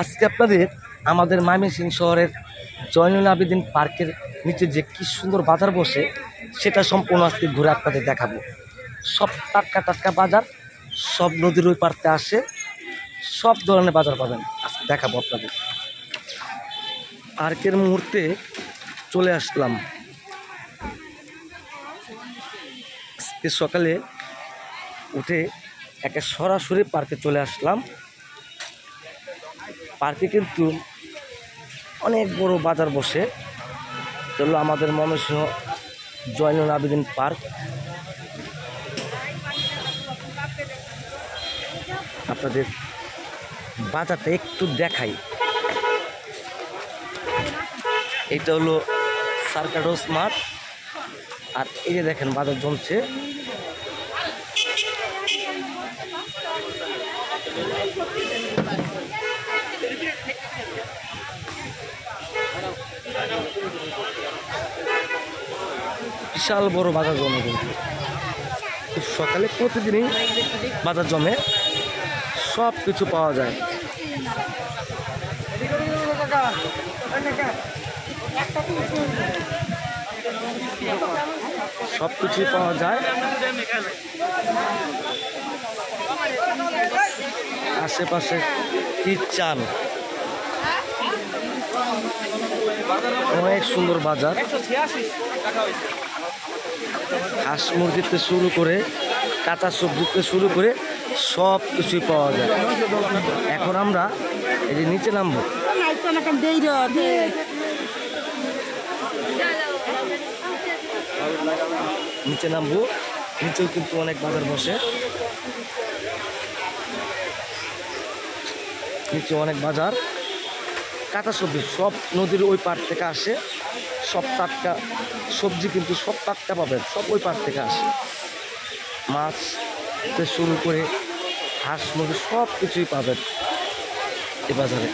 আজকে আপনাদের আমাদের ময়মনসিংহ শহরের জয়নুল আবেদিন পার্কের নিচে যে কি সুন্দর বাজার বসে সেটা সম্পূর্ণ আজকে ঘুরে আপনাদের দেখাবো। সব টাটকা টাটকা বাজার, সব নদীর ওই পাড়তে আসে, সব ধরনের বাজার পাবেন আজকে দেখাবো আপনাদের। পার্কের মুহূর্তে চলে আসলাম। আজকে সকালে উঠে একে সরাসরি পার্কে চলে আসলাম। পার্কে কিন্তু অনেক বড় বাজার বসে, চলো আমাদের ময়মনসিংহ জয়নুল আবেদিন পার্ক। আপনাদের বাজারটা একটু দেখাই। এটা হলো সার্কাডোস মাঠ, আর এই যে দেখেন বাজার জমছে। বিশাল বড় বাজার জমে, কিন্তু সকালে প্রতিদিনই বাজার জমে, সব কিছু পাওয়া যায়। সব কিছুই পাওয়া যায়। আশেপাশে কি চান, অনেক সুন্দর বাজার। হাঁস মুরগিতে শুরু করে কাঁচা সবজিতে শুরু করে সব কিছুই পাওয়া যায়। এখন আমরা এই যে নিচে নামবো। নিচে নামবো, নিচেও কিন্তু অনেক বাজার বসে। নিচে অনেক বাজার, কাঁচা সবজি সব নদীর ওই পার থেকে আসে। সব টাটকা সবজি কিন্তু সব টাটকা পাবেন, সব ওই পার থেকে আসে। মাছ থেকে শুরু করে হাঁস মুরগি সব কিছুই পাবেন এই বাজারে।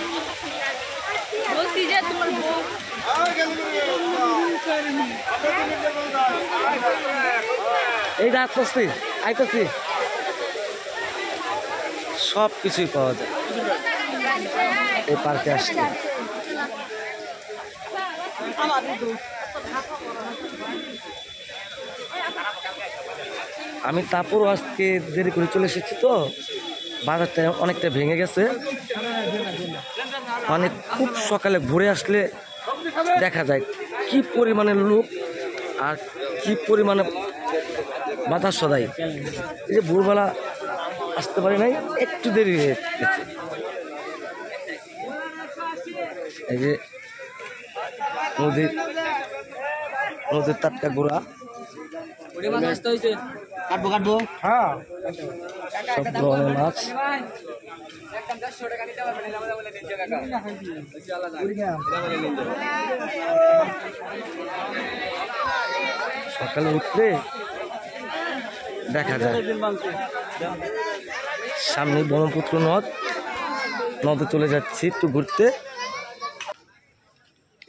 এই যে আসতেছি, আইতেছি, সব কিছুই পাওয়া যায় এই পার্কে আসলে। আমি তারপরও আজকে দেরি করে চলে এসেছি, তো বাজারটা অনেকটা ভেঙে গেছে। মানে খুব সকালে ঘুরে আসলে দেখা যায় কি পরিমাণে লোক আর কি পরিমাণে বাজার সদাই। এই যে ভোরবেলা আসতে পারি নাই, একটু দেরি হয়ে গেছে। এই যে নদীর টাটকা গোড়া, কাটবো হ্যাঁ, সব ধরনের মাছ। সকালে উঠলে দেখা যায় সামনে ব্রহ্মপুত্র নদে চলে যাচ্ছি একটু ঘুরতে।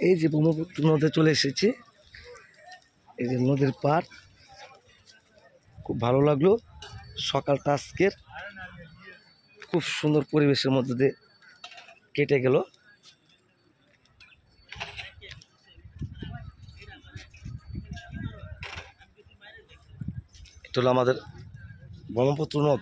এই যে ব্রহ্মপুত্র নদে চলে এসেছি, এই যে নদীর পাড়। খুব ভালো লাগলো সকালটা আজকের, খুব সুন্দর পরিবেশের মধ্যে দিয়ে কেটে গেল। এটা হলো আমাদের ব্রহ্মপুত্র নদ।